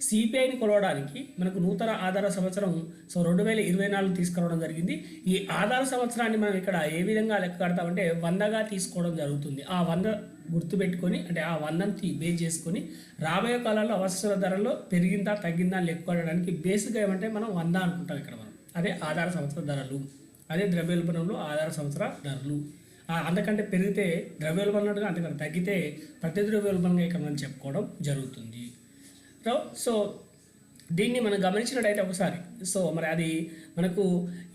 సిపిఐని కొలవడానికి మనకు నూతన ఆధార సంవత్సరం 2024 తీసుకురావడం జరిగింది. ఈ ఆధార సంవత్సరాన్ని మనం ఇక్కడ ఏ విధంగా లెక్క కడతామంటే 100గా తీసుకోవడం జరుగుతుంది. ఆ 100 గుర్తుపెట్టుకొని అంటే ఆ 100ని బేస్ చేసుకొని రాబోయే కాలంలో అవసర ధరల్లో పెరిగిందా తగ్గిందా లెక్క కట్టడానికి బేసిక్గా ఏమంటే మనం 100 అనుకుంటాం ఇక్కడ మనం. అదే ఆధార సంవత్సర ధరలు, అదే ద్రవ్యోల్బణంలో ఆధార సంవత్సర ధరలు. అంతకంటే పెరిగితే ద్రవ్యోల్బణంగా, అంతకంటే తగ్గితే ప్రతి ద్రవ్యోల్బణంగా ఇక్కడ మనం చెప్పుకోవడం జరుగుతుంది. సో దీన్ని మనం గమనించినట్టయితే ఒకసారి మరి అది మనకు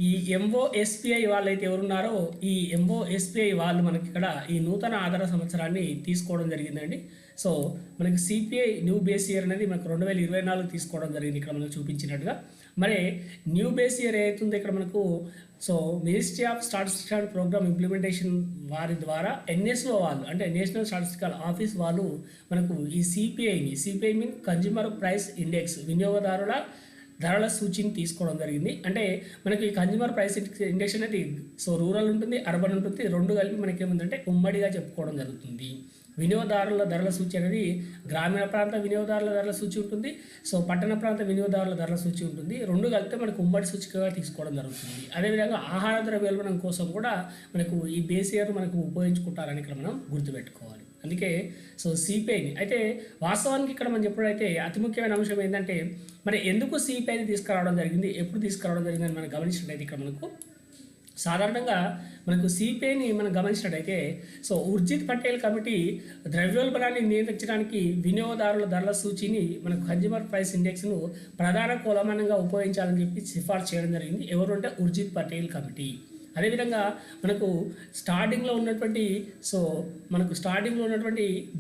ఈ ఎంఓఎస్పిఐ వాళ్ళైతే ఎవరున్నారో ఈ ఎంఓఎస్పిఐ వాళ్ళు మనకి ఇక్కడ ఈ నూతన ఆధార సంవత్సరాన్ని తీసుకోవడం జరిగిందండి. సో మనకి సిపిఐ న్యూ బేస్ ఇయర్ అనేది మనకు 2024 తీసుకోవడం జరిగింది ఇక్కడ మనకు చూపించినట్టుగా. మరి న్యూ బేస్ ఇయర్ ఏదైతుందో ఇక్కడ మనకు ministry of statistics and programme implementation వారి ద్వారా ఎన్ఎస్ఓ వాళ్ళు అంటే నేషనల్ స్టాటిస్టికల్ ఆఫీస్ వాళ్ళు మనకు ఈ CPI mean consumer price index వినియోగదారుల ధరల సూచిని తీసుకోవడం జరిగింది. అంటే మనకి ఈ కన్జ్యూమర్ ప్రైస్ ఇండెక్స్ అనేది రూరల్ ఉంటుంది, అర్బన్ ఉంటుంది, రెండు కలిపి మనకి ఏముందంటే ఉమ్మడిగా చెప్పుకోవడం జరుగుతుంది. వినియోగదారుల ధరల సూచి అనేది గ్రామీణ ప్రాంత వినియోగదారుల ధరల సూచి ఉంటుంది, పట్టణ ప్రాంత వినియోగదారుల ధరల సూచి ఉంటుంది. రెండు కలిపితే మనకు ఉమ్మడి సూచికగా తీసుకోవడం జరుగుతుంది. అదేవిధంగా ఆహార ద్రవ్యోల్బణం కోసం కూడా మనకు ఈ బేస్ ఇయర్ మనకు ఉపయోగించుకుంటారని ఇక్కడ మనం గుర్తుపెట్టుకోవాలి. అందుకే సిపిఐని అయితే వాస్తవానికి ఇక్కడ మనం చెప్పినట్టయితే అతి ముఖ్యమైన అంశం ఏంటంటే మరి ఎందుకు సిపిఐని తీసుకురావడం జరిగింది, ఎప్పుడు తీసుకురావడం జరిగిందని మనం గమనించినట్టయితే ఇక్కడ మనకు సాధారణంగా మనకు సిపిఐని మనం గమనించినట్టయితే ఉర్జిత్ పటేల్ కమిటీ ద్రవ్యోల్బణాన్ని నియంత్రించడానికి వినియోగదారుల ధరల సూచిని మనకు కన్జ్యూమర్ ప్రైస్ ఇండెక్స్ను ప్రధాన కొలమానంగా ఉపయోగించాలని చెప్పి సిఫార్సు చేయడం జరిగింది. ఎవరు అంటే ఉర్జిత్ పటేల్ కమిటీ. అదేవిధంగా మనకు స్టార్టింగ్లో ఉన్నటువంటి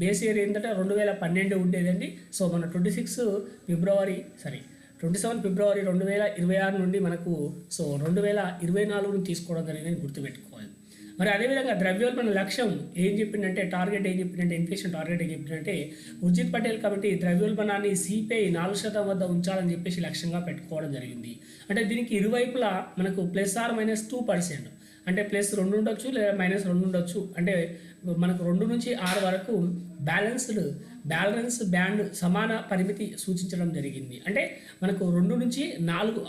బేస్ ఇయర్ ఏంటంటే 2012 ఉండేదండి. మన 27 ఫిబ్రవరి 2026 నుండి మనకు 2024 తీసుకోవడం జరిగిందని గుర్తుపెట్టుకోవాలి. మరి అదేవిధంగా ద్రవ్యోల్బణ లక్ష్యం ఏం చెప్పిందంటే ఇన్ఫ్లేషన్ టార్గెట్ ఏం చెప్పిందంటే ఉర్జిత్ పటేల్ కమిటీ ద్రవ్యోల్బణాన్ని సిపిఐ 4% వద్ద ఉంచాలని చెప్పేసి లక్ష్యంగా పెట్టుకోవడం జరిగింది. అంటే దీనికి ఇరువైపులా మనకు +2% అంటే +2 ఉండొచ్చు లేదా -2 ఉండొచ్చు. అంటే మనకు 2 నుంచి 6 వరకు బ్యాలెన్స్ బ్యాండ్ సమాన పరిమితి సూచించడం జరిగింది. అంటే మనకు 2 నుంచి 4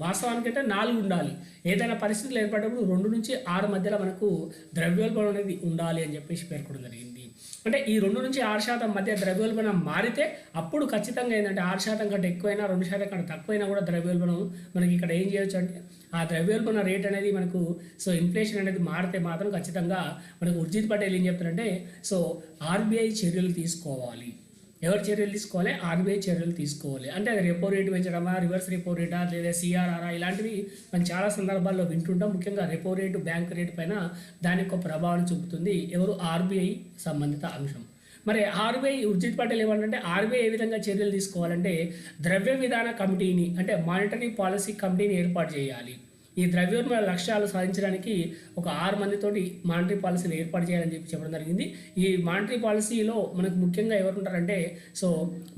వాస్తవానికైతే 4 ఉండాలి. ఏదైనా పరిస్థితులు ఏర్పడినప్పుడు 2 నుంచి 6 మధ్యలో మనకు ద్రవ్యోల్బణం అనేది ఉండాలి అని చెప్పేసి పేర్కొనడం జరిగింది. అంటే ఈ 2 నుంచి 6% మధ్య ద్రవ్యోల్బణం మారితే అప్పుడు ఖచ్చితంగా ఏంటంటే 6% కంటే ఎక్కువైనా 2% కంటే తక్కువైనా కూడా ద్రవ్యోల్బణం మనకి ఇక్కడ ఏం చేయొచ్చు అంటే ఆ ద్రవ్యోల్బణ రేట్ అనేది మనకు ఇన్ఫ్లేషన్ అనేది మారితే మాత్రం ఖచ్చితంగా మనకు ఉర్జిత్ పటేల్ ఏం చెప్తారంటే ఆర్బీఐ చర్యలు తీసుకోవాలి. ఎవరు చర్యలు తీసుకోవాలి? ఆర్బీఐ చర్యలు తీసుకోవాలి. అంటే అది రెపో రేటు పెంచడమా, రివర్స్ రెపో రేటా, లేదా సిఆర్ఆర్ ఇలాంటివి మనం చాలా సందర్భాల్లో వింటుంటాం. ముఖ్యంగా రెపో రేటు బ్యాంక్ రేటు పైన దాని యొక్క ప్రభావం చూపుతుంది ఎవరు? ఆర్బీఐ సంబంధిత అంశం. మరి ఆర్బీఐ ఉర్జిత్ పటేల్ ఏమంటే ఆర్బీఐ ఏ విధంగా చర్యలు తీసుకోవాలంటే ద్రవ్య విధాన కమిటీని అంటే మానిటరీ పాలసీ కమిటీని ఏర్పాటు చేయాలి. ఈ ద్రవ్యోల్బణ లక్ష్యాలు సాధించడానికి ఒక 6 మందితోటి మానిటరీ పాలసీని ఏర్పాటు చేయాలని చెప్పి చెప్పడం జరిగింది. ఈ మానిటరీ పాలసీలో మనకు ముఖ్యంగా ఎవరు ఉంటారంటే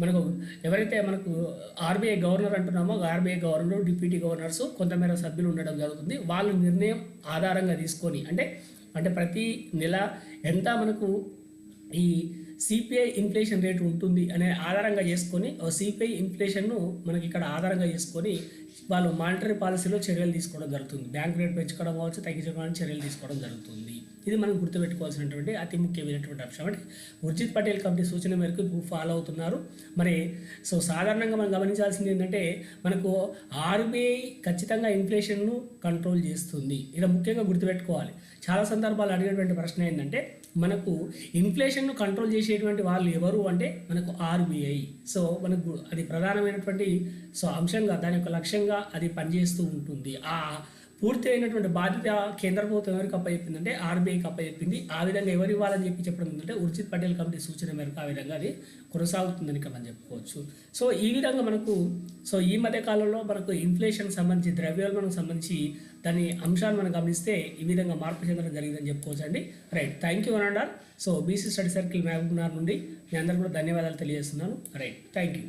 మనకు ఎవరైతే మనకు ఆర్బీఐ గవర్నర్ అంటున్నామో ఆర్బీఐ గవర్నర్, డిప్యూటీ గవర్నర్స్ కొంతమేర సభ్యులు ఉండడం జరుగుతుంది. వాళ్ళు నిర్ణయం ఆధారంగా తీసుకొని అంటే ప్రతి నెల ఎంత మనకు ఈ సిపిఐ ఇన్ఫ్లేషన్ రేటు ఉంటుంది అనే ఆధారంగా చేసుకొని సిపిఐ ఇన్ఫ్లేషన్ను మనకి ఇక్కడ ఆధారంగా చేసుకొని వాళ్ళు మానిటరీ పాలసీలో చర్యలు తీసుకోవడం జరుగుతుంది. బ్యాంక్ రేట్ పెంచుకోవడం కావచ్చు, తగ్గించుకోవడానికి చర్యలు తీసుకోవడం జరుగుతుంది. ఇది మనం గుర్తుపెట్టుకోవాల్సినటువంటి అతి ముఖ్యమైనటువంటి అంశం. అంటే ఉర్జిత్ పటేల్ కమిటీ సూచన మేరకు ఫాలో అవుతున్నారు. మరి సాధారణంగా మనం గమనించాల్సింది ఏంటంటే మనకు ఆర్బీఐ ఖచ్చితంగా ఇన్ఫ్లేషన్ను కంట్రోల్ చేస్తుంది. ఇలా ముఖ్యంగా గుర్తుపెట్టుకోవాలి. చాలా సందర్భాలు అడిగేటువంటి ప్రశ్న ఏంటంటే మనకు ఇన్ఫ్లేషన్ను కంట్రోల్ చేసేటువంటి వాళ్ళు ఎవరు అంటే మనకు ఆర్బీఐ. మనకు అది ప్రధానమైనటువంటి అంశంగా దాని యొక్క లక్ష్యంగా అది పనిచేస్తూ ఉంటుంది. ఆ పూర్తి అయినటువంటి బాధ్యత కేంద్ర ప్రభుత్వం ఎవరికి అప్పచెప్పిందంటే ఆర్బీఐకి అప్పచెప్పింది. ఆ విధంగా ఎవరు ఇవ్వాలని చెప్పడం ఏంటంటే ఉర్జిత్ పటేల్ కమిటీ సూచన మేరకు ఆ విధంగా అది కొనసాగుతుందని మనం చెప్పుకోవచ్చు. ఈ విధంగా మనకు ఈ మధ్య కాలంలో మనకు ఇన్ఫ్లేషన్ సంబంధించి ద్రవ్యోల్బణం సంబంధించి దాని అంశాన్ని మనం గమనిస్తే ఈ విధంగా మార్పు చెందడం జరిగిందని చెప్పుకోవచ్చు అండి. రైట్, థ్యాంక్ యూ అనండార్. బీసీ స్టడీ సర్కిల్ మహబూబ్నగర్ నుండి మీ అందరూ కూడా ధన్యవాదాలు తెలియజేస్తున్నాను. Right, thank you.